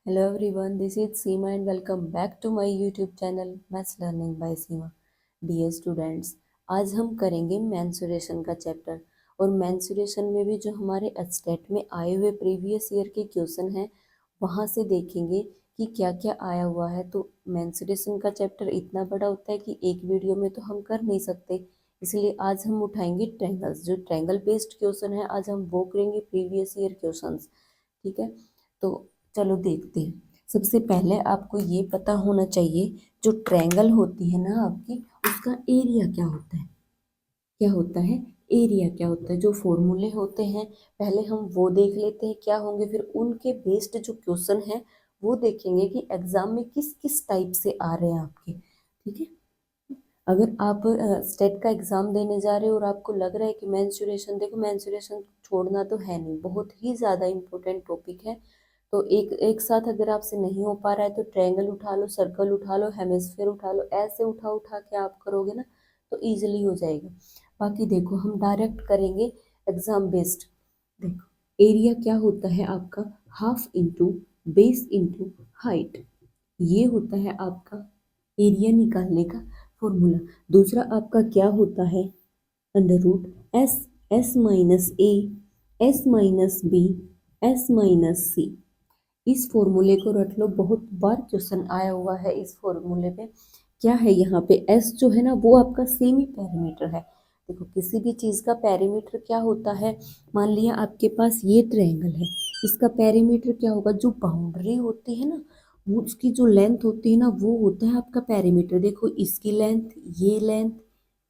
Hello everyone, this is Seema and welcome back to my YouTube channel Maths Learning by Seema. Dear students, आज हम करेंगे mensuration का chapter और mensuration में भी जो हमारे स्टेट में आए हुए प्रीवियस ईयर के क्वेश्चन हैं वहाँ से देखेंगे कि क्या क्या आया हुआ है। तो मेंसुरेशन का चैप्टर इतना बड़ा होता है कि एक वीडियो में तो हम कर नहीं सकते, इसलिए आज हम उठाएंगे ट्रायंगल्स। जो ट्रायंगल बेस्ड क्वेश्चन है आज हम वो करेंगे प्रीवियस ईयर क्वेश्चंस। ठीक है, तो चलो देखते हैं। सबसे पहले आपको ये पता होना चाहिए जो ट्रायंगल होती है ना आपकी, उसका एरिया क्या होता है। क्या होता है एरिया, क्या होता है। जो फॉर्मूले होते हैं पहले हम वो देख लेते हैं क्या होंगे, फिर उनके बेस्ड जो क्वेश्चन है वो देखेंगे कि एग्जाम में किस किस टाइप से आ रहे हैं आपके। ठीक है, अगर आप स्टेट का एग्जाम देने जा रहे हो और आपको लग रहा है कि मेंसुरेशन, देखो मेंसुरेशन छोड़ना तो है नहीं, बहुत ही ज़्यादा इम्पोर्टेंट टॉपिक है। तो एक एक साथ अगर आपसे नहीं हो पा रहा है तो ट्रायंगल उठा लो, सर्कल उठा लो, हेमिस्फेयर उठा लो, ऐसे उठा उठा के आप करोगे ना तो ईजिली हो जाएगा। बाकी देखो हम डायरेक्ट करेंगे एग्जाम बेस्ड। देखो एरिया क्या होता है आपका, half into base into height, ये होता है आपका एरिया निकालने का फॉर्मूला। दूसरा आपका क्या होता है, under root S, S minus A, S minus B, S minus C. इस फॉर्मूले को रट लो, बहुत बार क्वेश्चन आया हुआ है इस फॉर्मूले पे। क्या है यहाँ पे, एस जो है ना वो आपका सेमी पैरामीटर है। देखो किसी भी चीज़ का पैरामीटर क्या होता है, मान लिया आपके पास ये ट्रायंगल है, इसका पैरामीटर क्या होगा, जो बाउंड्री होती है ना वो उसकी जो लेंथ होती है ना वो होता है आपका पैरामीटर। देखो इसकी लेंथ, ये लेंथ,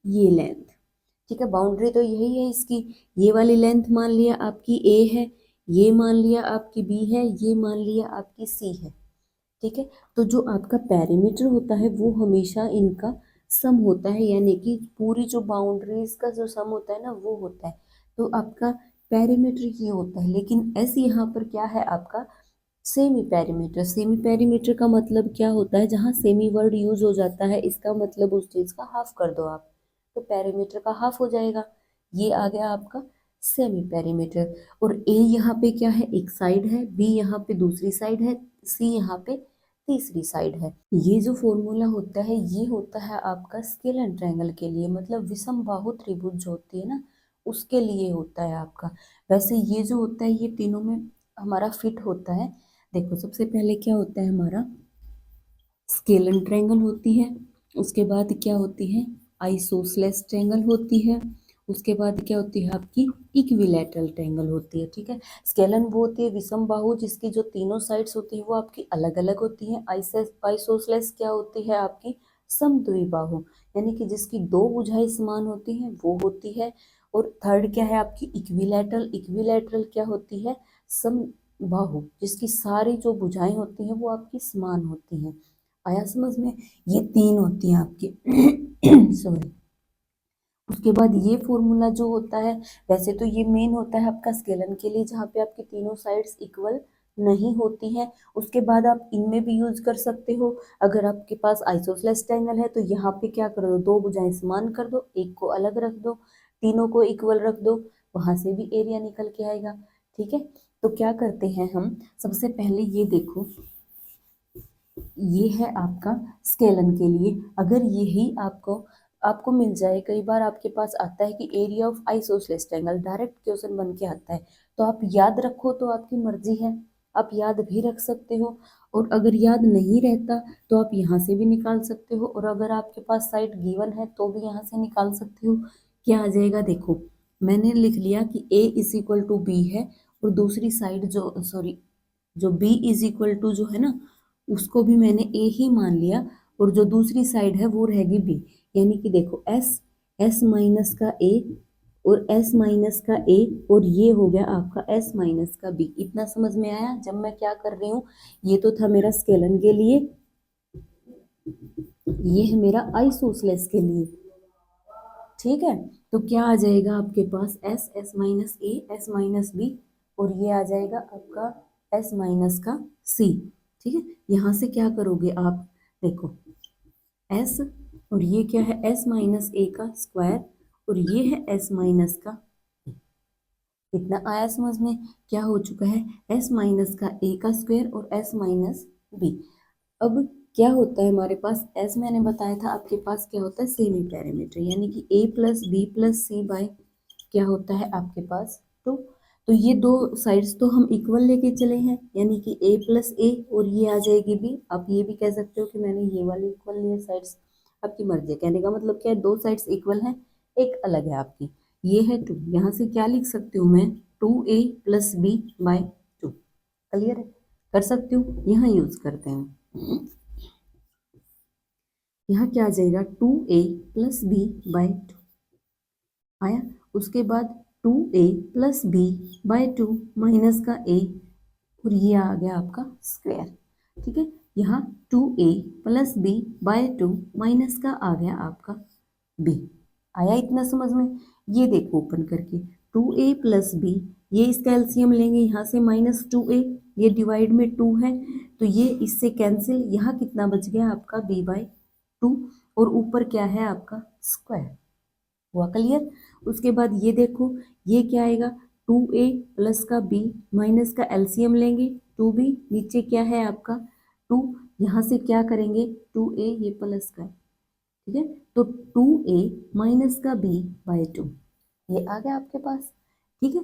ये लेंथ, ठीक है, बाउंड्री तो यही है इसकी। ये वाली लेंथ मान लिया आपकी ए है, ये मान लिया आपकी बी है, ये मान लिया आपकी सी है। ठीक है, तो जो आपका पैरामीटर होता है वो हमेशा इनका सम होता है, यानी कि पूरी जो बाउंड्रीज का जो सम होता है ना वो होता है। तो आपका पैरामीटर ये होता है, लेकिन एस यहाँ पर क्या है आपका सेमी पैरामीटर। सेमी पैरामीटर का मतलब क्या होता है, जहाँ सेमी वर्ड यूज हो जाता है इसका मतलब उस चीज का हाफ कर दो आप, तो पैरामीटर का हाफ हो जाएगा। ये आ गया आपका सेमी पैरामीटर। और ए यहाँ पे क्या है, एक साइड है, बी यहाँ पे दूसरी साइड है, सी यहाँ पे तीसरी साइड है। ये जो फॉर्मूला होता है ये होता है आपका स्केल एंड ट्रायंगल के लिए, मतलब विषम बाहु त्रिभुज जो होती है ना उसके लिए होता है आपका। वैसे ये जो होता है ये तीनों में हमारा फिट होता है। देखो सबसे पहले क्या होता है हमारा, स्केल एंड ट्रायंगल होती है, उसके बाद क्या होती है आइसोसेलेस ट्रायंगल होती है, उसके बाद क्या होती है आपकी इक्विलैटरल ट्रायंगल होती है। ठीक है, स्केलन वो होती है विषम बाहु जिसकी जो तीनों साइड्स होती है वो आपकी अलग अलग होती है। आइसोसेलेस क्या होती है आपकी समद्विबाहु, यानी कि जिसकी दो भुजाएं समान होती हैं वो होती है। और थर्ड क्या है आपकी इक्विलैटरल, इक्विलैटरल क्या होती है सम बाहु जिसकी सारी जो भुजाएं होती हैं वो आपकी समान होती हैं। आया समझ में, ये तीन होती हैं आपकी सॉरी। उसके बाद ये फॉर्मूला जो होता है, वैसे तो ये मेन होता है आपका स्केलन के लिए जहाँ पे आपकी तीनों साइड्स इक्वल नहीं होती हैं। उसके बाद आप इनमें भी यूज कर सकते हो। अगर आपके पास आइसोसेलेस ट्रायंगल है तो यहाँ पे क्या कर दो, दो भुजाएं समान कर दो, एक को अलग रख दो, तीनों को इक्वल रख दो, वहां से भी एरिया निकल के आएगा। ठीक है, तो क्या करते हैं हम, सबसे पहले ये देखो ये है आपका स्केलन के लिए। अगर यही आपको आपको मिल जाए, कई बार आपके पास आता है कि area of isosceles triangle, direct question बन के आता है, तो आप याद रखो तो आपकी मर्जी है, आप याद भी रख सकते हो। और अगर याद नहीं रहता तो आप यहाँ से भी निकाल सकते हो, और अगर आपके पास साइड गिवन है तो भी यहाँ से निकाल सकते हो। क्या आ जाएगा, देखो मैंने लिख लिया कि ए इज इक्वल टू बी है, और दूसरी साइड जो सॉरी जो बी इज इक्वल टू जो है ना उसको भी मैंने ए ही मान लिया, और जो दूसरी साइड है वो रहेगी बी। यानी कि देखो एस, एस माइनस का ए और एस माइनस का ए, और ये हो गया आपका एस माइनस का बी। इतना समझ में आया जब मैं क्या कर रही हूँ। ये तो था मेरा स्केलन के लिए, ये है मेरा आइसोसेलेस के लिए। ठीक है, तो क्या आ जाएगा आपके पास S, S minus A, S minus B, और ये आ जाएगा आपका एस माइनस का सी। ठीक है, यहाँ से क्या करोगे आप, देखो एस, और ये क्या है एस माइनस ए का स्क्वायर, और ये है एस माइनस का, इतना आया समझ में? क्या हो चुका है, s माइनस का a का स्क्वायर और s माइनस b। अब क्या होता है हमारे पास, s मैंने बताया था आपके पास क्या होता है, सेमी पैरामीटर, यानी कि a plus B plus C by क्या होता है आपके पास 2। तो ये दो साइड्स तो हम इक्वल लेके चले हैं, यानी कि a प्लस ए और ये आ जाएगी b। आप ये भी कह सकते हो कि मैंने ये वाले इक्वल लिए साइड्स, आपकी मर्जी है। कहने का मतलब क्या है, दो साइड्स इक्वल हैं, एक अलग है आपकी। ये है 2, यहाँ से क्या लिख सकती हूँ मैं, 2a plus B by 2। Clear है? कर सकती हूँ, यहाँ यूज करते हैं। यहाँ क्या आ जाएगा, 2a प्लस बी बाय 2 आया। उसके बाद 2a plus B by 2 minus का a, और ये आ गया आपका स्क्वायर। ठीक है, यहाँ 2a plus B by 2 minus का आ गया आपका b। आया इतना समझ में? ये देखो ओपन करके, 2a प्लस बी, ये इसका एलसीएम लेंगे, यहाँ से माइनस 2a, ये डिवाइड में 2 है तो ये इससे कैंसिल, यहाँ कितना बच गया आपका b बाय 2, और ऊपर क्या है आपका स्क्वायर। हुआ क्लियर? उसके बाद ये देखो, ये क्या आएगा, 2a प्लस का b माइनस का एलसीएम लेंगे, 2b, नीचे क्या है आपका 2, यहाँ से क्या करेंगे 2a, ये प्लस का है, ठीक है, तो 2a माइनस का b बाय 2, ये आ गया आपके पास। ठीक है,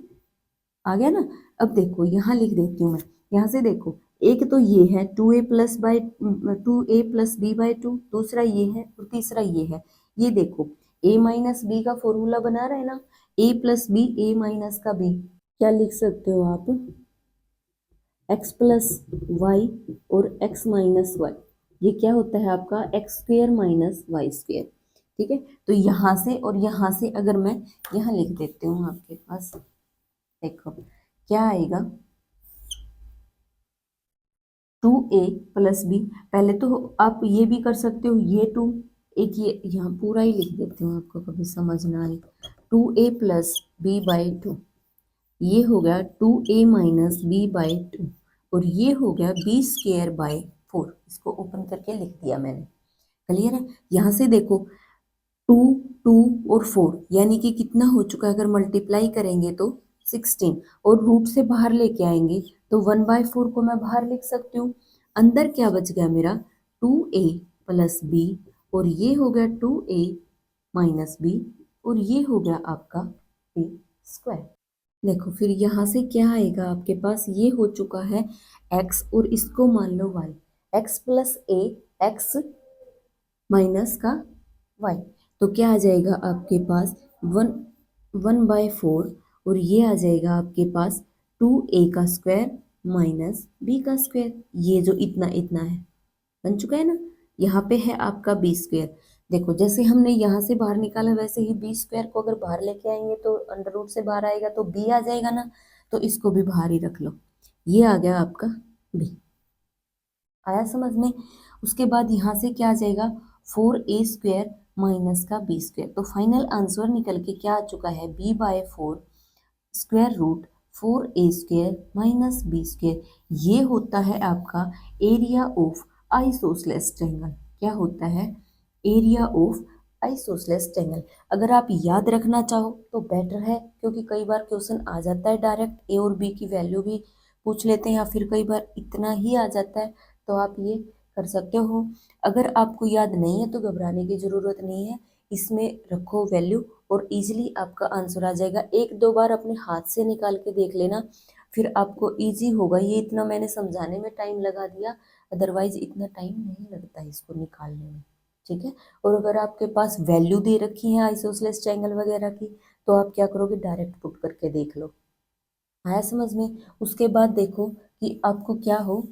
आ गया ना? अब देखो यहाँ लिख देती हूँ मैं, यहाँ से देखो, एक तो ये है 2a plus by 2a plus B by 2, दूसरा ये है और तीसरा ये है। ये देखो a माइनस बी का फॉर्मूला बना रहे हैं ना, a plus B, a minus का b, क्या लिख सकते हो आप, x प्लस वाई और x माइनस वाई, ये क्या होता है आपका X square minus Y square. ठीक है, तो यहाँ से और यहाँ से अगर मैं यहाँ लिख देती हूँ आपके पास, देखो क्या आएगा, 2a प्लस बी, पहले तो आप ये भी कर सकते हो, ये 2, एक ये यहाँ पूरा ही लिख देती हूँ आपको कभी समझ ना आए, 2a प्लस बी बाई 2, ये हो गया 2a माइनस बी बाई 2, और ये हो गया बी स्क्वेयर बाय 4। इसको ओपन करके लिख दिया मैंने। क्लियर है? यहाँ से देखो 2, 2 और 4, यानी कि कितना हो चुका है, अगर मल्टीप्लाई करेंगे तो 16, और रूट से बाहर लेके आएंगे तो 1/4 को मैं बाहर लिख सकती हूँ। अंदर क्या बच गया मेरा, 2a प्लस बी, और ये हो गया 2a माइनस बी, और ये हो गया आपका बी स्क्वायर। देखो फिर यहाँ से क्या आएगा आपके पास, ये हो चुका है x, और इसको मान लो y, x प्लस ए, एक्स माइनस का y, तो क्या आ जाएगा आपके पास 1/4, और ये आ जाएगा आपके पास 2a का स्क्वायर माइनस b का स्क्वायर, ये जो इतना इतना है बन चुका है ना। यहाँ पे है आपका बी स्क्वायर। देखो जैसे हमने यहाँ से बाहर निकाला, वैसे ही बी स्क्वायर को अगर बाहर लेके आएंगे तो अंडर रूट से बाहर आएगा तो बी आ जाएगा ना, तो इसको भी बाहर ही रख लो, ये आ गया आपका बी। आया समझ में? उसके बाद यहाँ से क्या आ जाएगा, 4a स्क्वायर माइनस का बी स्क्वायर, तो फाइनल आंसर निकल के क्या आ चुका है, b by 4 square root 4a square minus B square. ये होता है आपका एरिया ऑफ आइसोसेलेस ट्रायंगल। क्या होता है, एरिया ऑफ आइसोसेलेस ट्रायंगल। अगर आप याद रखना चाहो तो बेटर है, क्योंकि कई बार क्वेश्चन आ जाता है डायरेक्ट ए और बी की वैल्यू भी पूछ लेते हैं, या फिर कई बार इतना ही आ जाता है, तो आप ये कर सकते हो। अगर आपको याद नहीं है तो घबराने की ज़रूरत नहीं है, इसमें रखो वैल्यू और इजीली आपका आंसर आ जाएगा। एक दो बार अपने हाथ से निकाल के देख लेना, फिर आपको इजी होगा। ये इतना मैंने समझाने में टाइम लगा दिया, अदरवाइज इतना टाइम नहीं लगता है इसको निकालने में। ठीक है, और अगर आपके पास वैल्यू दे रखी है आइसोसेलेस ट्रायंगल वगैरह की, तो आप क्या करोगे, डायरेक्ट पुट करके देख लो। आया समझ में? उसके बाद देखो कि आपको क्या हो,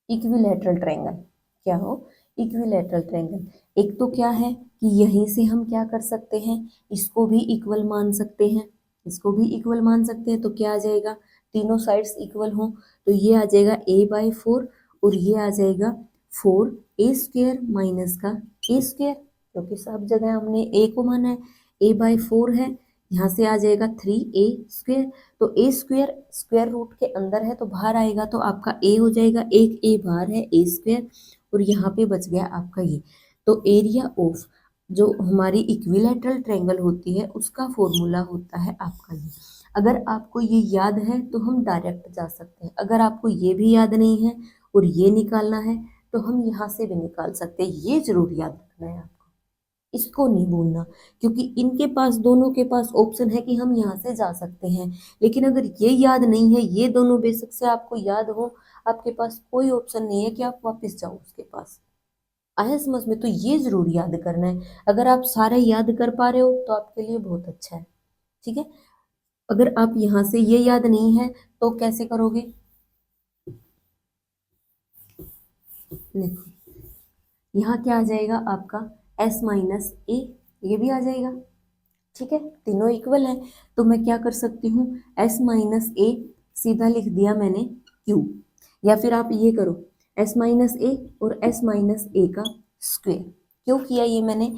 इक्विलैटरल ट्रायंगल। क्या हो, इक्विलैटरल ट्रायंगल। एक तो क्या है कि यहीं से हम क्या कर सकते हैं, इसको भी इक्वल मान सकते हैं, इसको भी इक्वल मान सकते हैं, तो क्या आ जाएगा, तीनों साइड्स इक्वल हो तो ये आ जाएगा a/4, और ये आ जाएगा 4a स्क्वायर माइनस का a स्क्वायर, क्योंकि सब जगह हमने a को माना है, a/4 है, यहाँ से आ जाएगा 3a स्क्वायर, तो ए स्क्वायर स्क्वायर रूट के अंदर है तो बाहर आएगा तो आपका ए हो जाएगा, एक ए बाहर है, ए स्क्वायर, और यहाँ पे बच गया आपका ये। तो एरिया ऑफ जो हमारी इक्विलैटरल ट्रायंगल होती है उसका फॉर्मूला होता है आपका ये। अगर आपको ये याद है तो हम डायरेक्ट जा सकते हैं, अगर आपको ये भी याद नहीं है और ये निकालना है तो हम यहाँ से भी निकाल सकते हैं। ये जरूर याद रखना है आपको, इसको नहीं भूलना, क्योंकि इनके पास, दोनों के पास ऑप्शन है कि हम यहाँ से जा सकते हैं। लेकिन अगर ये याद नहीं है, ये दोनों बेसिक से आपको याद हो, आपके पास कोई ऑप्शन नहीं है कि आप वापस जाओ उसके पास। आया समझ में? तो ये जरूर याद करना है। अगर आप सारे याद कर पा रहे हो तो आपके लिए बहुत अच्छा है, ठीक है। अगर आप यहाँ से ये याद नहीं है तो कैसे करोगे? देखो, यहाँ क्या आ जाएगा आपका, s माइनस ए, ये भी आ जाएगा, ठीक है। तीनों इक्वल है, तो मैं क्या कर सकती हूँ, s माइनस ए सीधा लिख दिया मैंने q, या फिर आप ये करो s माइनस ए और s माइनस ए का स्क्वायर। क्यों किया ये मैंने,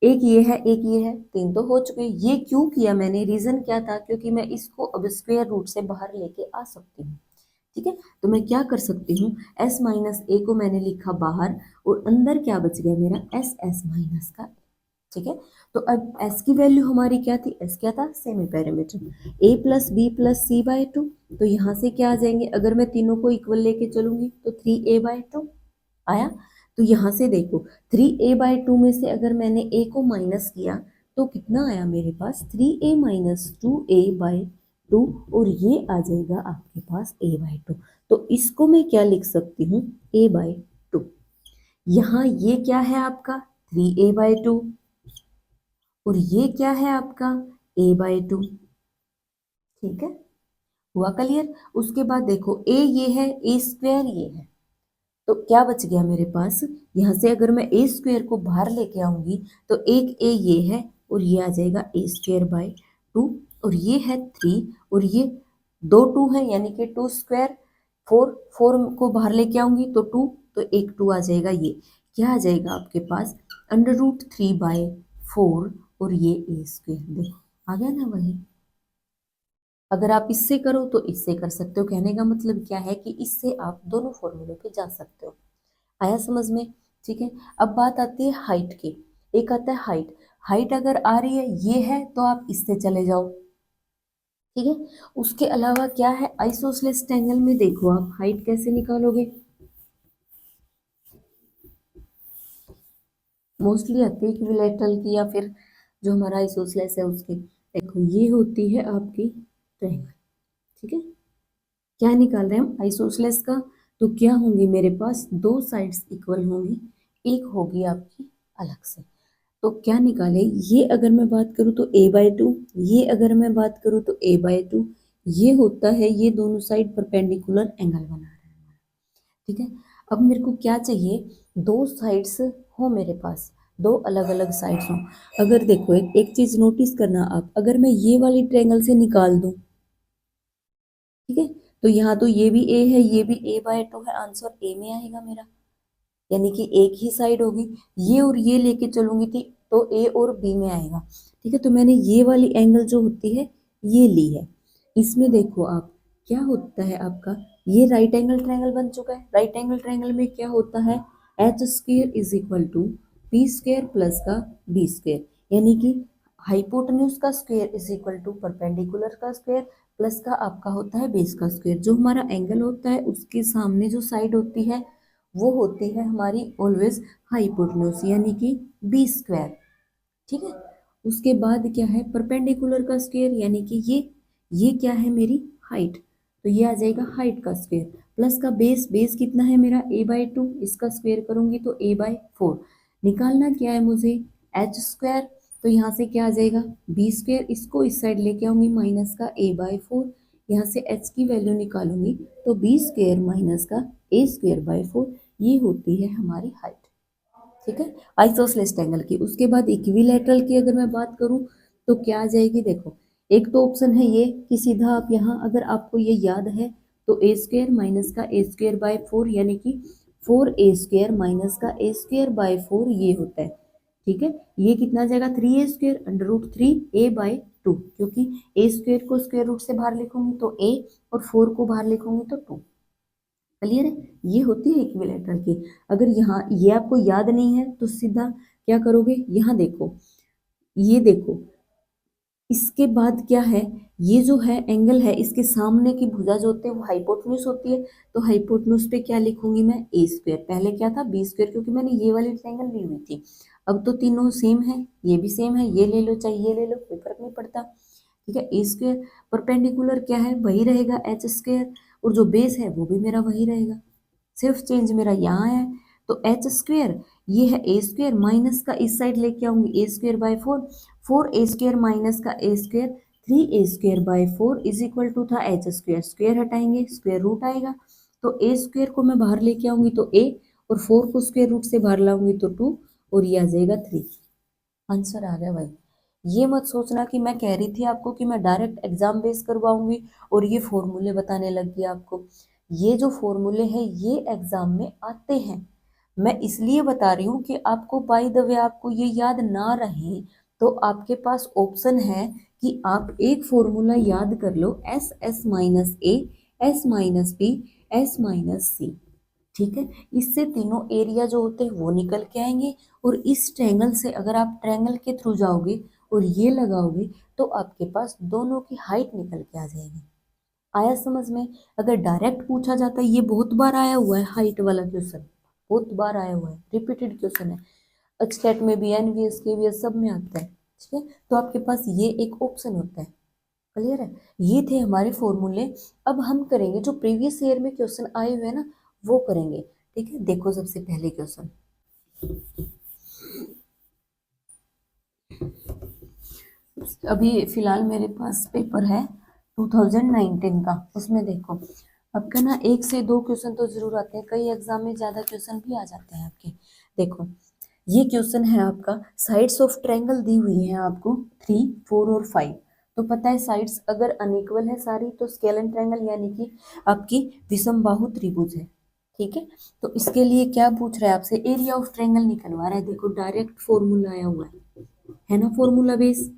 एक ये है एक ये है, तीन तो हो चुके। ये क्यों किया मैंने, रीजन क्या था, क्योंकि मैं इसको अब स्क्वायर रूट से बाहर लेके आ सकती हूँ, ठीक है। तो मैं क्या कर सकती हूँ, s माइनस ए को मैंने लिखा बाहर और अंदर क्या बच गया मेरा, s माइनस का, ठीक है। तो अब s की वैल्यू हमारी क्या थी, s क्या था, semi parameter a plus B plus C by two. तो यहाँ से क्या आ जाएंगे, अगर मैं तीनों को इक्वल लेके चलूंगी तो 3a/2 आया। तो यहाँ से देखो 3a/2 में से अगर मैंने a को माइनस किया तो कितना आया मेरे पास, 3a माइनस 2a/2, और ये आ जाएगा आपके पास a/2। तो इसको मैं क्या लिख सकती हूँ, a/2। यहाँ ये क्या है आपका 3a/2 और ये क्या है आपका a/2, ठीक है। हुआ क्लियर? उसके बाद देखो a ये है, a स्क्वायर ये है, तो क्या बच गया मेरे पास, यहाँ से अगर मैं ए स्क्वायर को बाहर लेके आऊंगी तो एक ए ये है और ये आ जाएगा a²/2, और ये है 3 और ये दो 2 है यानी कि 2 स्क्वायर, 4, 4 को बाहर लेके आऊंगी तो 2, तो एक 2 आ जाएगा। ये क्या आ जाएगा आपके पास, √3/4, और ये a², देखो आ गया ना वही। अगर आप इससे करो तो इससे कर सकते हो, कहने का मतलब क्या है कि इससे आप दोनों फॉर्मूलों पे जा सकते हो। आया समझ में? ठीक है। अब बात आती है हाइट की। एक आता है हाइट, हाइट अगर आ रही है ये है तो आप इससे चले जाओ, ठीक है। उसके अलावा क्या है, आइसोसेलेस ट्रायंगल में देखो आप हाइट कैसे निकालोगे, मोस्टली आती है इक्विलैटरल की या फिर जो हमारा आइसोसेलेस है उसकी। देखो ये होती है आपकी ट्रायंगल, ठीक है। क्या निकाल रहे हैं हम, आइसोसेलेस का। तो क्या होंगी मेरे पास, दो साइड्स इक्वल होंगी, एक होगी आपकी अलग से। तो क्या निकाले, ये अगर मैं बात करूँ तो a/2, ये अगर मैं बात करूँ तो a/2, ये होता है, ये दोनों साइड परपेंडिकुलर एंगल बना रहे हैं हमारा, ठीक है। अब मेरे को क्या चाहिए, दो साइड्स हो मेरे पास, दो अलग अलग साइड्स हो। अगर देखो एक चीज नोटिस करना आप, अगर मैं ये वाली ट्रायंगल से निकाल दूं, ठीक है, तो यहाँ तो ये भी a है ये भी a/2 है, आंसर a में आएगा मेरा, यानी कि एक ही साइड होगी। ये और ये लेके चलूंगी थी तो ए और बी में आएगा, ठीक है। तो मैंने ये वाली एंगल जो होती है ये ली है। इसमें देखो आप क्या होता है आपका, ये राइट एंगल ट्रायंगल बन चुका है। राइट एंगल ट्रायंगल में क्या होता है, h² = p² प्लस का b², यानी कि हाइपोटेन्यूज का square is equal to perpendicular का स्क्वायर प्लस का आपका होता है बेस का स्क्वायर। जो हमारा एंगल होता है उसके सामने जो साइड होती है वो होती है हमारी ऑलवेज हाइपोटेन्यूज, यानी कि b², ठीक है। उसके बाद क्या है, परपेंडिकुलर का स्क्वायर, यानी कि ये क्या है मेरी हाइट, तो ये आ जाएगा हाइट का स्क्वायर प्लस का बेस, बेस कितना है मेरा a/2, इसका स्क्वायर करूंगी तो a/4। निकालना क्या है मुझे, h², तो यहाँ से क्या आ जाएगा b², इसको इस साइड लेके आऊंगी माइनस का a/4, यहाँ से h की वैल्यू निकालूंगी तो b² माइनस का a²/4, ये होती है हमारी हाइट, ठीक है, आइसोसेलेस ट्रायंगल की। उसके बाद इक्विलैटरल की अगर मैं बात करूं तो क्या आ जाएगी, देखो एक तो ऑप्शन है ये कि सीधा आप यहाँ, अगर आपको ये याद है तो a² माइनस का a²/4, यानी कि 4a² माइनस का a²/4 ये होता है, ठीक है। ये कितना आ जाएगा 3a² √3a/2, क्योंकि a² को स्क्वायर रूट से बाहर लिखूंगी तो a और 4 को बाहर लिखूंगी तो 2। क्लियर है? ये होती है इक्विलैटरल की। अगर यहाँ ये आपको याद नहीं है तो सीधा क्या करोगे, यहाँ देखो, ये देखो इसके बाद क्या है, ये जो है एंगल है, इसके सामने की भुजा जो होती है वो हाइपोटेन्यूज होती है, तो हाइपोटेन्यूज पे क्या लिखूंगी मैं, ए स्क्वायर। पहले क्या था, बी स्क्वायर, क्योंकि मैंने ये वाली ट्रायंगल ली हुई थी। अब तो तीनों सेम है, ये भी सेम है, ये ले लो चाहे ये ले लो, कोई फर्क नहीं पड़ता। ठीक है, ए स्क्वायर परपेंडिकुलर क्या है, वही रहेगा एच स्क्वायर, और जो बेस है वो भी मेरा वही रहेगा, सिर्फ चेंज मेरा यहाँ है। तो एच स्क्वायर, ये है ए स्क्वायर, माइनस का इस साइड लेके आऊंगी, A square by four, four A square minus का A square, three A square by four is equal to था एच स्क्वायर, स्क्वायर हटाएंगे स्क्वायर रूट आएगा, तो ए स्क्वायर को मैं बाहर लेके आऊंगी तो ए, और फोर को स्क्वायर रूट से बाहर लाऊंगी तो टू, और ये आ जाएगा थ्री। आंसर आ गया भाई। ये मत सोचना कि मैं कह रही थी आपको कि मैं डायरेक्ट एग्जाम बेस करवाऊंगी और ये फॉर्मूले बताने लग गई आपको। ये जो फॉर्मूले हैं ये एग्जाम में आते हैं, मैं इसलिए बता रही हूँ कि आपको बाय द वे आपको ये याद ना रहे, तो आपके पास ऑप्शन है कि आप एक फॉर्मूला याद कर लो, S S minus A, S minus B, S minus C. ठीक है, इससे तीनों एरिया जो होते हैं वो निकल के आएंगे, और इस ट्रायंगल से अगर आप ट्रायंगल के थ्रू जाओगे और ये लगाओगे तो आपके पास दोनों की हाइट निकल के आ जाएगी। आया समझ में? अगर डायरेक्ट पूछा जाता है, ये बहुत बार आया हुआ है हाइट वाला क्वेश्चन, बहुत बार आया हुआ है, रिपीटेड क्वेश्चन है, स्टेट में भी, एनवीएस केवीएस सब में आता है। ठीक है, तो आपके पास ये एक ऑप्शन होता है। क्लियर है? ये थे हमारे फॉर्मूले। अब हम करेंगे जो प्रीवियस ईयर में क्वेश्चन आए हुए हैं ना, वो करेंगे। ठीक है, देखो सबसे पहले क्वेश्चन, अभी फिलहाल मेरे पास पेपर है 2019 का, उसमें देखो आपका ना एक से दो क्वेश्चन तो जरूर आते हैं, कई एग्जाम में ज्यादा क्वेश्चन भी आ जाते हैं आपके। देखो ये क्वेश्चन है आपका, साइड्स ऑफ ट्रायंगल दी हुई है आपको 3, 4 और 5। तो पता है साइड्स अगर अनइक्वल है सारी तो स्केलन ट्रायंगल यानी कि आपकी विषम बाहु त्रिभुज है। ठीक है, तो इसके लिए क्या पूछ रहा है आपसे, एरिया ऑफ ट्रायंगल निकलवा रहा है। देखो डायरेक्ट फॉर्मूला आया हुआ है ना, फॉर्मूला बेस,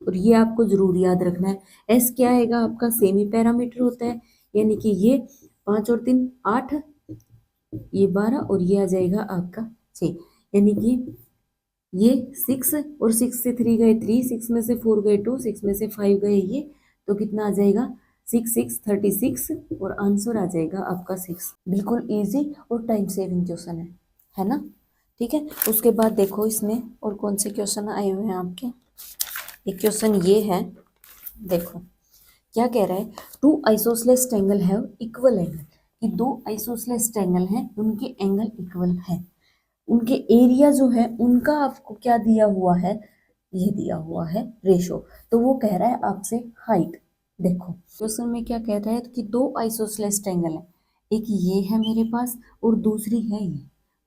और ये आपको जरूर याद रखना है। एस क्या आएगा आपका, सेमी पैरामीटर होता है, यानी कि ये 5 और 3 8, ये 12, और ये आ जाएगा आपका 6, यानी कि ये 6, और 6 से 3 गए 3, 6 में से 4 गए 2, 6 में से 5 गए ये, तो कितना आ जाएगा 6 6 36, और आंसर आ जाएगा आपका 6। बिल्कुल इजी और टाइम सेविंग क्वेश्चन है ना। ठीक है, उसके बाद देखो इसमें और कौन से क्वेश्चन आए हुए हैं आपके। एक क्वेश्चन ये है, देखो क्या कह रहा है, two isosceles triangle have equal angle, कि दो आइसोसेलेस ट्रायंगल हैं उनके एंगल इक्वल है, उनके एरिया जो है उनका आपको क्या दिया हुआ है, ये दिया हुआ है रेशो। तो वो कह रहा है आपसे हाइट। देखो क्वेश्चन में क्या कहता है कि दो आइसोसेलेस ट्रायंगल है, एक ये है मेरे पास और दूसरी है ये,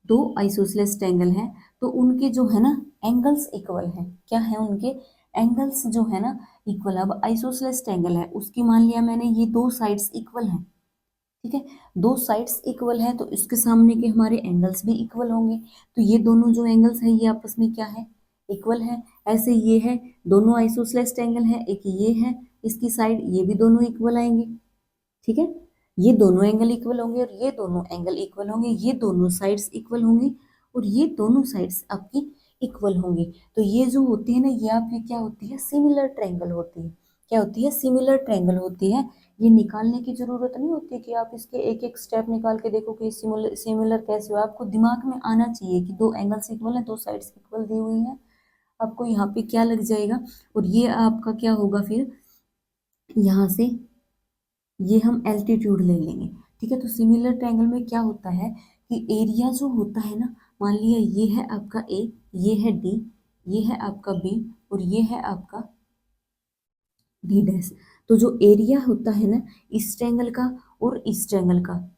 दो आइसोसेलेस ट्रायंगल हैं, तो उनके जो है ना एंगल्स इक्वल हैं। क्या है उनके एंगल्स जो है ना इक्वल। अब आइसोसेलेस ट्रायंगल है, उसकी मान लिया मैंने ये दो साइड्स इक्वल हैं। ठीक है, दो साइड्स इक्वल हैं तो इसके सामने के हमारे एंगल्स भी इक्वल होंगे, तो ये दोनों जो एंगल्स हैं ये आपस में क्या है, इक्वल है। ऐसे ये है, दोनों आइसोसेलेस ट्रायंगल है, एक ये है इसकी साइड, ये भी दोनों इक्वल आएंगे। ठीक है, ये दोनों एंगल इक्वल होंगे और ये दोनों एंगल इक्वल होंगे, ये दोनों साइड्स इक्वल होंगी और ये दोनों साइड्स आपकी इक्वल होंगी। तो ये जो होती है ना, ये आपकी क्या होती है, सिमिलर ट्रायंगल होती है। क्या होती है, सिमिलर ट्रायंगल होती है। ये निकालने की जरूरत नहीं होती कि आप इसके एक एक स्टेप निकाल के देखो कि सिमिलर सिमिलर कैसे हो, आपको दिमाग में आना चाहिए कि दो एंगल्स इक्वल है, दो साइड्स इक्वल दी हुई है, आपको यहाँ पे क्या लग जाएगा, और ये आपका क्या होगा फिर, यहाँ से ये हम एल्टीट्यूड ले लेंगे। ठीक है, तो सिमिलर ट्रायंगल में क्या होता है कि एरिया जो होता है ना, मान लिया ये है आपका ए, ये है डी, ये है आपका बी, और ये है आपका डी डैश। तो जो एरिया होता है ना इस ट्रायंगल का और इस ट्रायंगल का,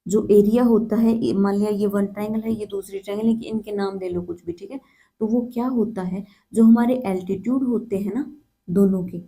जो एरिया होता है, मान लिया ये वन ट्रायंगल है, ये दूसरी ट्रायंगल है, कि इनके नाम दे लो कुछ भी। ठीक है, तो वो क्या होता है, जो हमारे एल्टीट्यूड होते हैं ना दोनों के,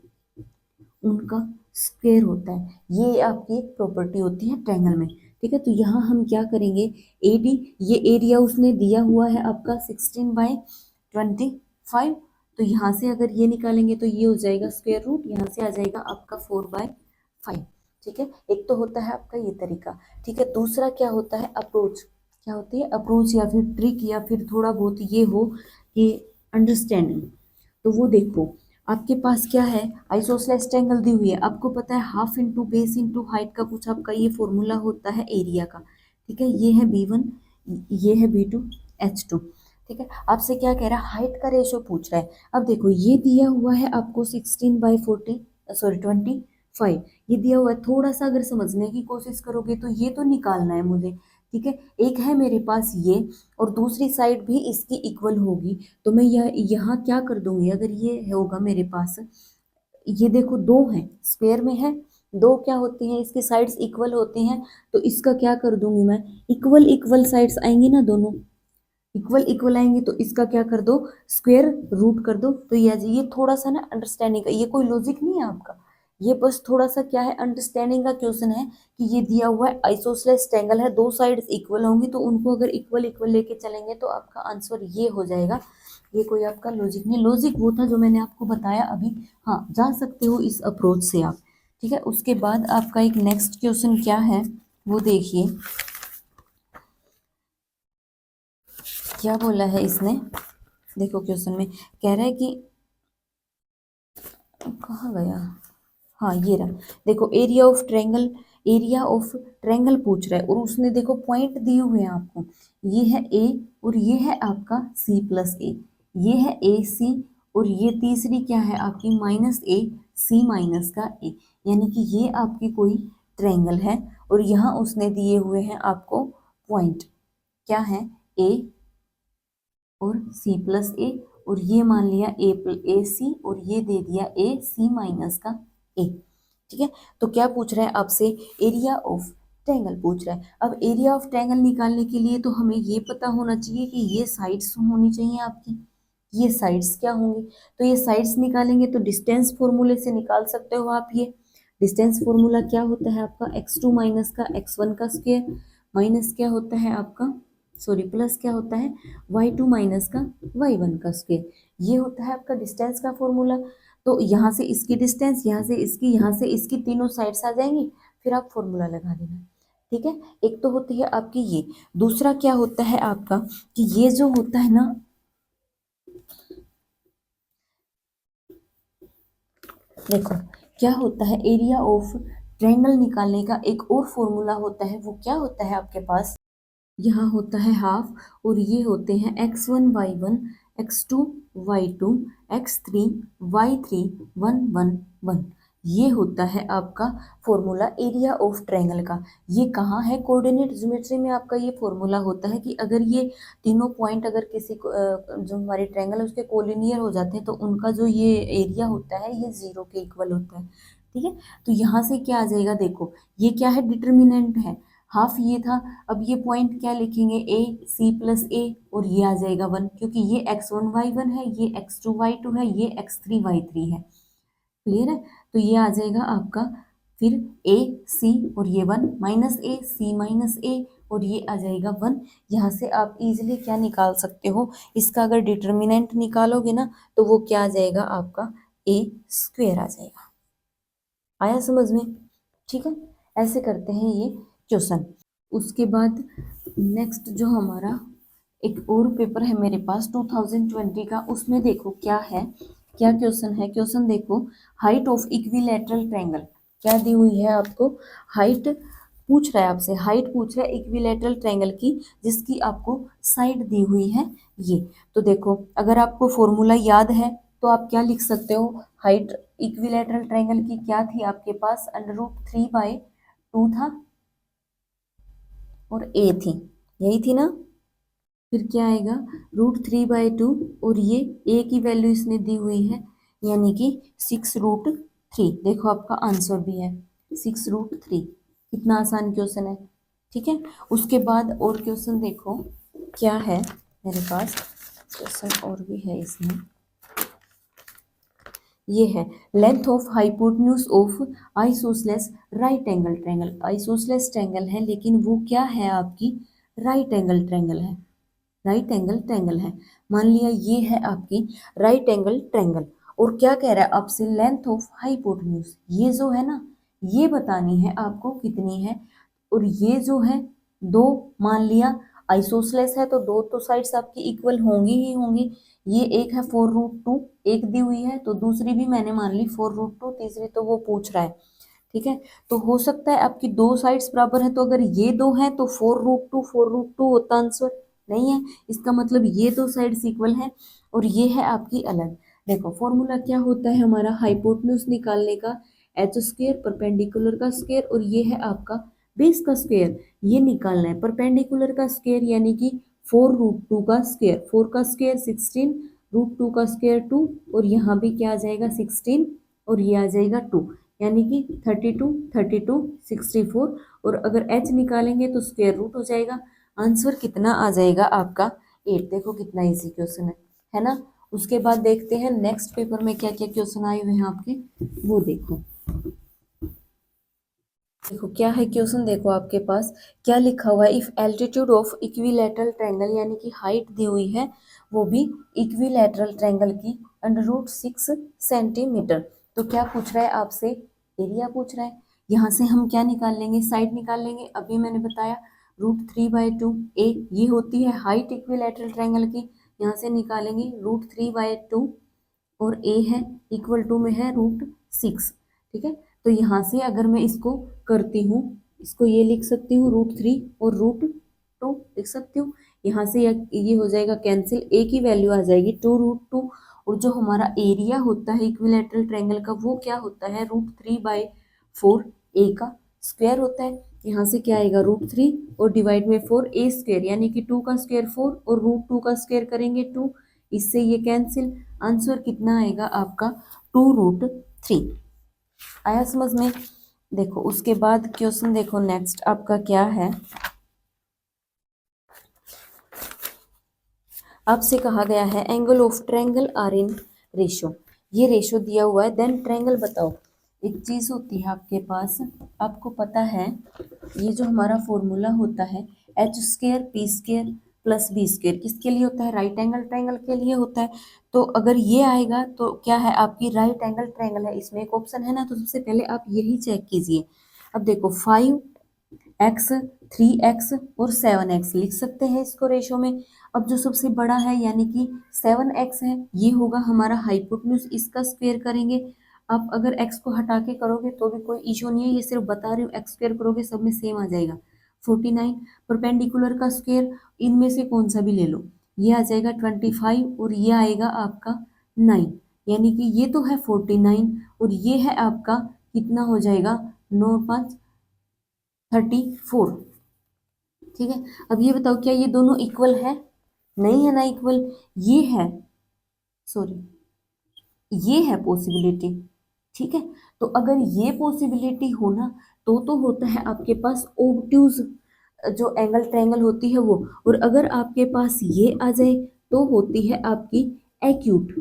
उनका स्क्वायर होता है। ये आपकी एक प्रॉपर्टी होती है ट्रायंगल में। ठीक है, तो यहाँ हम क्या करेंगे, ए डी, ये एरिया उसने दिया हुआ है आपका 16/25, तो यहाँ से अगर ये निकालेंगे तो ये हो जाएगा स्क्वायर रूट, यहाँ से आ जाएगा आपका 4/5। ठीक है, एक तो होता है आपका ये तरीका। ठीक है, दूसरा क्या होता है, अप्रोच। क्या होती है अप्रोच, या फिर ट्रिक, या फिर थोड़ा बहुत ये हो कि अंडरस्टैंडिंग। तो वो देखो आपके पास क्या है, आइसोसेलेस ट्रायंगल दी हुई है, आपको पता है half into base into height का कुछ आपका ये फॉर्मूला होता है एरिया का, ठीक है। ये है B1, ये है B2, H2, ठीक है। आपसे क्या कह रहा है, हाइट का रेशो पूछ रहा है। अब देखो ये दिया हुआ है आपको 16/40, सॉरी 25, ये दिया हुआ है। थोड़ा सा अगर समझने की कोशिश करोगे तो ये तो निकालना है मुझे, ठीक है। एक है मेरे पास ये, और दूसरी साइड भी इसकी इक्वल होगी, तो मैं यह यहाँ क्या कर दूंगी, अगर ये होगा मेरे पास, ये देखो दो हैं, स्क्वायर में है, दो क्या होती हैं, इसकी साइड्स इक्वल होती हैं, तो इसका क्या कर दूंगी मैं, इक्वल इक्वल साइड्स आएंगी ना, दोनों इक्वल इक्वल आएंगे, तो इसका क्या कर दो, स्क्वायर रूट कर दो, तो ये थोड़ा सा ना अंडरस्टैंडिंग का, ये कोई लॉजिक नहीं है आपका, ये बस थोड़ा सा क्या है, अंडरस्टैंडिंग का क्वेश्चन है कि ये दिया हुआ है आइसोसेलेस ट्रायंगल है, दो साइड्स इक्वल होंगी, तो उनको अगर इक्वल इक्वल लेके चलेंगे तो आपका आंसर ये हो जाएगा। ये कोई आपका लॉजिक नहीं, लॉजिक वो था जो मैंने आपको बताया अभी। हाँ, जा सकते हो इस अप्रोच से आप, ठीक है। उसके बाद आपका एक नेक्स्ट क्वेश्चन क्या है वो देखिए, क्या बोला है इसने, देखो क्वेश्चन में कह रहा है कि, कहाँ गया, हाँ ये रहा, देखो एरिया ऑफ ट्रायंगल पूछ रहा है, और उसने देखो पॉइंट दिए हुए हैं आपको, ये है ए और ये है आपका C+A, ये है AC, और ये तीसरी क्या है आपकी -AC-का A, यानी कि ये आपकी कोई ट्रायंगल है, और यहाँ उसने दिए हुए हैं आपको पॉइंट, क्या है, A और C+A, और ये मान लिया AC, और ये दे दिया AC- का A, ठीक है। तो क्या पूछ रहा है आपसे, एरिया ऑफ ट्रायंगल पूछ रहा है। अब एरिया ऑफ ट्रायंगल निकालने के लिए तो हमें ये पता होना चाहिए कि ये साइड्स होनी चाहिए आपकी, ये साइड्स क्या होंगी, तो ये साइड्स निकालेंगे तो डिस्टेंस फॉर्मूले से निकाल सकते हो आप। ये डिस्टेंस फॉर्मूला क्या होता है आपका, x2 माइनस का x1 का स्क्वायर, माइनस क्या होता है आपका, सॉरी प्लस क्या होता है, y2 माइनस का y1 का स्क्वायर, ये होता है आपका डिस्टेंस का फॉर्मूला। तो यहाँ से इसकी डिस्टेंस, यहाँ से इसकी तीनों साइड्स आ जाएंगी, फिर आप फॉर्मूला लगा देना, ठीक है। एक तो होती है आपकी ये, दूसरा क्या होता है आपका कि ये जो होता है ना, देखो क्या होता है, एरिया ऑफ ट्रायंगल निकालने का एक और फॉर्मूला होता है, वो क्या होता है आपके पास, यहाँ होता है हाफ, और ये होते हैं x1 y1, x2 y2, x3 y3 1 1 1, ये होता है आपका फॉर्मूला एरिया ऑफ ट्रायंगल का। ये कहाँ है, कोऑर्डिनेट ज्योमेट्री में आपका ये फॉर्मूला होता है कि अगर ये तीनों पॉइंट अगर किसी को जो हमारे ट्रायंगल है उसके कोलिनियर हो जाते हैं, तो उनका जो ये एरिया होता है ये 0 के इक्वल होता है, ठीक है। तो यहाँ से क्या आ जाएगा, देखो ये क्या है, डिटर्मिनेंट है, हाफ ये था, अब ये पॉइंट क्या लिखेंगे, AC+A, और ये आ जाएगा 1, क्योंकि ये x1 y1 है, ये x2 y2 है, ये x3 y3 है, क्लियर है। तो ये आ जाएगा आपका फिर AC, और ये 1 -AC-A, और ये आ जाएगा 1। यहाँ से आप इजीली क्या निकाल सकते हो, इसका अगर डिटर्मिनेंट निकालोगे ना, तो वो क्या आ जाएगा आपका A² आ जाएगा। आया समझ में, ठीक है। ऐसे करते हैं ये क्वेश्चन। उसके बाद नेक्स्ट जो हमारा एक और पेपर है मेरे पास 2020 का, उसमें देखो क्या है, क्या क्वेश्चन है, क्वेश्चन देखो, हाइट ऑफ इक्विलैटरल ट्रायंगल, क्या दी हुई है आपको, हाइट पूछ रहा है आपसे, हाइट पूछ रहा है इक्विलैटरल ट्रायंगल की, जिसकी आपको साइड दी हुई है ये। तो देखो अगर आपको फॉर्मूला याद है तो आप क्या लिख सकते हो, हाइट इक्विलैटरल ट्रायंगल की क्या थी आपके पास, √3/2 था, और A थी, यही थी ना। फिर क्या आएगा, √3/2, और ये A की वैल्यू इसने दी हुई है, यानी कि 6√3, देखो आपका आंसर भी है 6√3। कितना आसान क्वेश्चन है, ठीक है। उसके बाद और क्वेश्चन देखो क्या है मेरे पास, क्वेश्चन और भी है इसमें, ये है length of hypotenuse of isosceles right angle triangle, isosceles triangle है लेकिन वो क्या है आपकी, राइट एंगल ट्रायंगल है, राइट एंगल ट्रायंगल है। मान लिया ये है आपकी राइट एंगल ट्रायंगल, और क्या कह रहा है आपसे, लेंथ ऑफ हाइपोटेन्यूज, ये जो है ना, ये बतानी है आपको कितनी है, और ये जो है 2 मान लिया, आइसोसेलेस है तो दो तो साइड्स आपकी इक्वल होंगी ही होंगी। ये एक है 4√2, एक दी हुई है तो दूसरी भी मैंने मान ली 4√2, तीसरी तो वो पूछ रहा है। ठीक है, तो हो सकता है आपकी दो साइड्स बराबर है, तो अगर ये दो है तो 4√2 होता आंसर, नहीं है, इसका मतलब ये दो साइड्स इक्वल है और ये है आपकी अलग। देखो फॉर्मूला क्या होता है हमारा हाइपोटेन्यूज निकालने का, एच स्क्वायर परपेंडिकुलर का स्क्वायर और ये है आपका बेस का स्क्वायर, ये निकालना है। परपेंडिकुलर का स्क्वायर यानी कि 4√2 का स्क्वायर, 4 का स्क्वायर 16, √2 का स्क्वायर 2 और यहाँ भी क्या आ जाएगा 16 और ये आ जाएगा 2, यानी कि 32, 32, 64 और अगर h निकालेंगे तो स्क्वायर रूट हो जाएगा। आंसर कितना आ जाएगा आपका 8। देखो कितना इजी क्वेश्चन है ना। उसके बाद देखते हैं नेक्स्ट पेपर में क्या क्या क्वेश्चन आए हुए हैं आपके, वो देखो। देखो क्या है क्वेश्चन, देखो आपके पास क्या लिखा हुआ है, if altitude of equilateral triangle, यानी कि हाइट दी हुई है वो भी इक्विलैटरल ट्रायंगल की √6 सेंटीमीटर। तो क्या पूछ रहा है आपसे, एरिया पूछ रहा है। यहाँ से हम क्या निकाल लेंगे, साइड निकाल लेंगे। अभी मैंने बताया √3/2 ए, ये होती है हाइट इक्विलैटरल ट्रायंगल की, यहाँ से निकालेंगे √3/2 और ए है इक्वल टू में है √6। ठीक है, तो यहाँ से अगर मैं इसको करती हूँ, इसको ये लिख सकती हूँ √3 और √2 लिख सकती हूँ। यहाँ से ये हो जाएगा कैंसिल, ए की वैल्यू आ जाएगी 2√2 और जो हमारा एरिया होता है इक्विलैटरल ट्रायंगल का वो क्या होता है √3/4, ए का स्क्वायर होता है। यहाँ से क्या आएगा √3 और डिवाइड में 4, ए स्क्वायर यानी कि 2 का स्क्वायर 4 और √2 का स्क्वायर करेंगे 2, इससे ये कैंसिल। आंसर कितना आएगा आपका 2√3। आया समझ में। देखो उसके बाद क्वेश्चन देखो नेक्स्ट आपका क्या है, आपसे कहा गया है angle of triangle are in ratio, ये रेशो दिया हुआ है, देन ट्रायंगल बताओ। एक चीज होती है आपके पास, आपको पता है ये जो हमारा फॉर्मूला होता है h² + b², किसके लिए होता है, राइट एंगल ट्रायंगल के लिए होता है। तो अगर ये आएगा तो क्या है आपकी राइट एंगल ट्रायंगल है, इसमें एक ऑप्शन है ना, तो सबसे पहले आप यही चेक कीजिए। अब देखो 5x, 3x और 7x लिख सकते हैं इसको रेशो में। अब जो सबसे बड़ा है यानी कि 7x है, ये होगा हमारा हाइपोटेन्यूज, इसका स्क्वायर करेंगे। आप अगर x को हटा के करोगे तो भी कोई इशू नहीं है, ये सिर्फ बता रही हूँ, x² करोगे सब में सेम आ जाएगा 49। परपेंडिकुलर का स्क्वायर इनमें से कौन सा भी ले लो, ये आ जाएगा 25 और ये आएगा आपका 9, यानी कि ये तो है 49 और ये है आपका कितना हो जाएगा 9 5 34। ठीक है, अब ये बताओ क्या ये दोनों इक्वल है, नहीं है ना इक्वल, ये है, सॉरी ये है पॉसिबिलिटी। ठीक है, तो अगर ये पॉसिबिलिटी हो ना तो होता है आपके पास ओब्ट्यूज जो एंगल ट्रायंगल होती है वो, और अगर आपके पास ये आ जाए तो होती है आपकी एक्यूट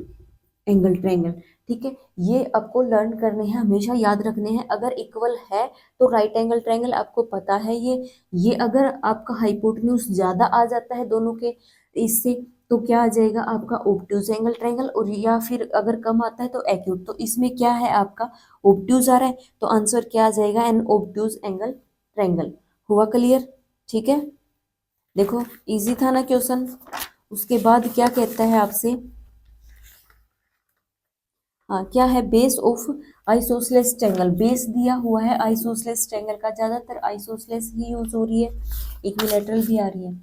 एंगल ट्रायंगल। ठीक है, ये आपको लर्न करने हैं, हमेशा याद रखने हैं। अगर इक्वल है तो राइट एंगल ट्रायंगल आपको पता है ये अगर आपका हाइपोटेन्यूज ज्यादा आ जाता है दोनों के इससे तो क्या आ जाएगा आपका ओब्ट्यूज एंगल ट्रायंगल, और या फिर अगर कम आता है तो एक्यूट। तो इसमें क्या है आपका ओब्ट्यूज आ रहा है तो आंसर क्या आ जाएगा एन ओब्ट्यूज एंगल ट्रायंगल। हुआ क्लियर। ठीक है, देखो इजी था ना क्वेश्चन। उसके बाद क्या कहता है आपसे, हाँ क्या है base of isosceles triangle, base दिया हुआ है आइसोसेलेस ट्रायंगल का, ज्यादातर आइसोसेलेस ही यूज हो रही है, इक्विलैटरल भी आ रही है।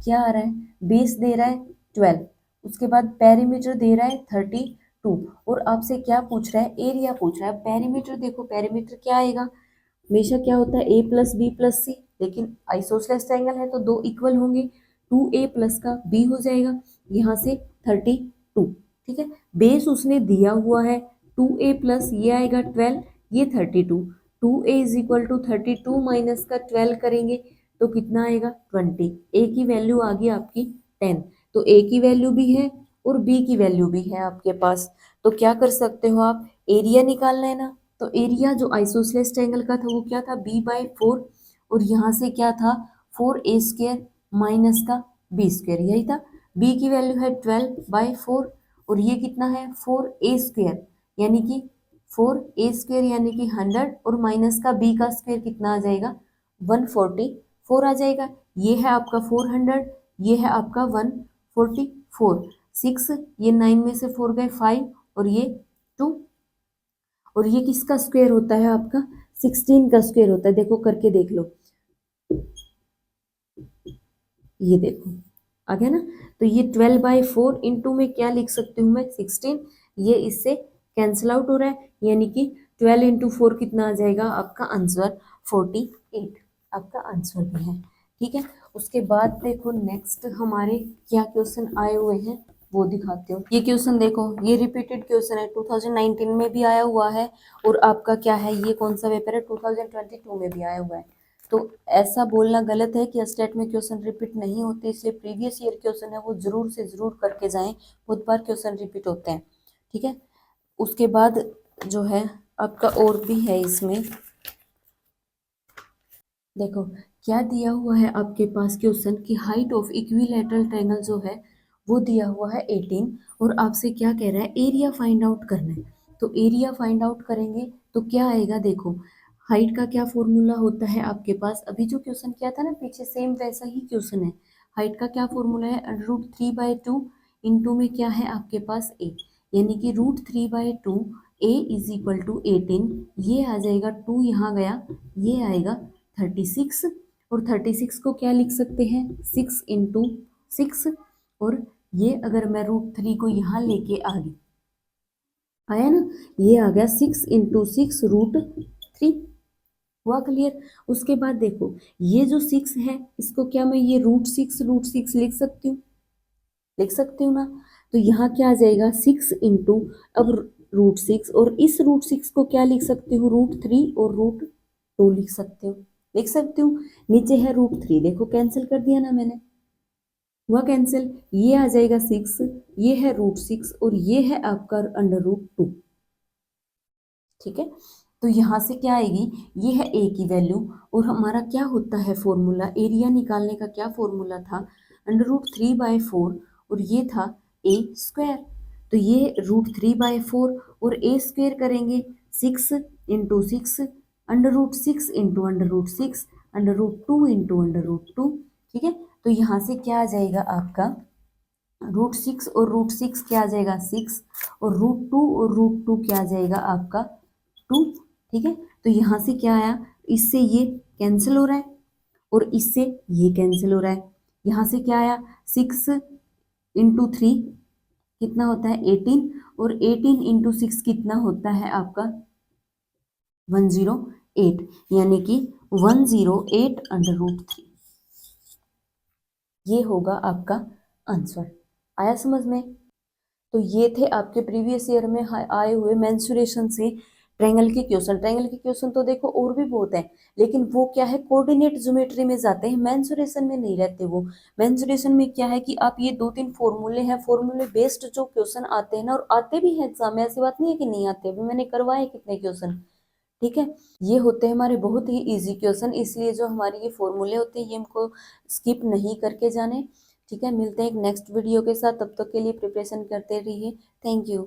क्या आ रहा है, बेस दे रहा है 12, उसके बाद पेरीमीटर दे रहा है 32 और आपसे क्या पूछ रहा है, एरिया पूछ रहा है। पेरीमीटर देखो, पेरीमीटर क्या आएगा, हमेशा क्या होता है a+b+c, लेकिन आइसोसेलेस ट्रायंगल है तो दो इक्वल होंगे, 2a+ का b हो जाएगा, यहाँ से 32। ठीक है, बेस उसने दिया हुआ है 2a+ ये आएगा 12, ये 32, 2a = 32 माइनस का 12 करेंगे तो कितना आएगा 20। a की वैल्यू आ गई आपकी 10, तो a की वैल्यू भी है और b की वैल्यू भी है आपके पास। तो क्या कर सकते हो आप, एरिया निकालना है ना, तो एरिया जो आइसोसेलेस ट्रायंगल का था वो क्या था b/4 और यहाँ से क्या था 4a² माइनस का b², यही था। b की वैल्यू है 12/4 और ये कितना है 4a² यानी कि 4a² यानी कि 100 और माइनस का b का स्क्वायर कितना आ जाएगा 144। 4 आ जाएगा। ये है आपका 400, ये है आपका 144। 6, ये 9 में से 4 गए 5, और ये 2, और ये किसका स्क्वायर होता है आपका 16 का स्क्वायर होता है। देखो करके देख लो, ये देखो आ गया ना। तो ये 12/4 इंटू में क्या लिख सकती हूँ मैं 16, ये इससे कैंसिल आउट हो रहा है, यानी कि 12 इंटू 4 कितना आ जाएगा आपका आंसर 48 आपका आंसर भी है। ठीक है, उसके बाद देखो नेक्स्ट हमारे क्या क्वेश्चन आए हुए हैं वो दिखाते हो। ये क्वेश्चन देखो, ये रिपीटेड क्वेश्चन है, 2019 में भी आया हुआ है, और आपका क्या है, ये कौन सा पेपर है, 2022 में भी आया हुआ है। तो ऐसा बोलना गलत है कि स्टेट में क्वेश्चन रिपीट नहीं होते, इसलिए प्रीवियस ईयर क्वेश्चन है वो जरूर से जरूर करके जाएं, बहुत बार क्वेश्चन रिपीट होते हैं। ठीक है, उसके बाद जो है आपका और भी है इसमें, देखो क्या दिया हुआ है आपके पास क्वेश्चन की हाइट ऑफ इक्विलैटरल ट्रायंगल जो है वो दिया हुआ है 18, और आपसे क्या कह रहा है एरिया फाइंड आउट करना है। तो एरिया फाइंड आउट करेंगे तो क्या आएगा, देखो हाइट का क्या फॉर्मूला होता है आपके पास, अभी जो क्वेश्चन किया था ना पीछे सेम वैसा ही क्वेश्चन है। हाइट का क्या फॉर्मूला है, √3/2 इंटू में क्या है आपके पास ए, यानी कि √3/2 ए इज इक्वल टू 18, ये आ जाएगा 2 यहाँ गया, ये आएगा 36, और 36 को क्या लिख सकते हैं 6 इंटू 6, और ये अगर मैं √3 को यहाँ लेके आ गई, आया ना, ये आ गया 6 इंटू 6 √3, हुआ क्लियर। उसके बाद देखो ये जो 6 है इसको क्या मैं ये √6 लिख सकती हूँ, लिख सकती हूँ ना। तो यहाँ क्या आ जाएगा 6 इंटू, अब √6, और इस √6 को क्या लिख सकती हूँ √3 और √2 लिख सकती हूँ, लिख सकती हूँ। नीचे है √3, देखो कैंसिल कर दिया ना मैंने, हुआ कैंसिल, ये आ जाएगा 6, ये है √6, और ये है आपका √2। ठीक है, तो यहाँ से क्या आएगी, ये है ए की वैल्यू, और हमारा क्या होता है फॉर्मूला, एरिया निकालने का क्या फॉर्मूला था, √3/4, और ये था ए स्क्वायर। तो ये √3/4 और ए स्क्वायर करेंगे 6 इंटू 6, √6 इंटू √6, √2 इंटू √2। ठीक है, तो यहाँ से क्या आ जाएगा आपका √6 और √6 क्या आ जाएगा 6, और √2 और √2 क्या आ जाएगा आपका 2। ठीक है, तो यहाँ से क्या आया, इससे ये कैंसिल हो रहा है, और इससे ये कैंसिल हो रहा है। यहाँ से क्या आया 6 इंटू 3 कितना होता है 18, और 18 इंटू 6 कितना होता है आपका 108, यानी कि 108 √3, ये होगा आपका आंसर। आया समझ में। तो ये थे आपके प्रीवियस ईयर में आए हुए मेंसुरेशन से ट्रायंगल के क्वेश्चन। ट्रायंगल के क्वेश्चन तो देखो और भी बहुत है, लेकिन वो क्या है कोऑर्डिनेट ज्योमेट्री में जाते हैं, मेंसुरेशन में नहीं रहते वो। मेंसुरेशन में क्या है कि आप ये 2-3 फॉर्मूले हैं, फॉर्मूले बेस्ड जो क्वेश्चन आते हैं ना, और आते भी हैं एग्जाम में, ऐसी बात नहीं है कि नहीं आते, अभी मैंने करवाए कितने क्वेश्चन। ठीक है, ये होते हैं हमारे बहुत ही इजी क्वेश्चन, इसलिए जो हमारे ये फॉर्मूले होते हैं ये हमको स्किप नहीं करके जाने। ठीक है, मिलते हैं एक नेक्स्ट वीडियो के साथ, तब तक के लिए प्रिपरेशन करते रहिए। Thank you.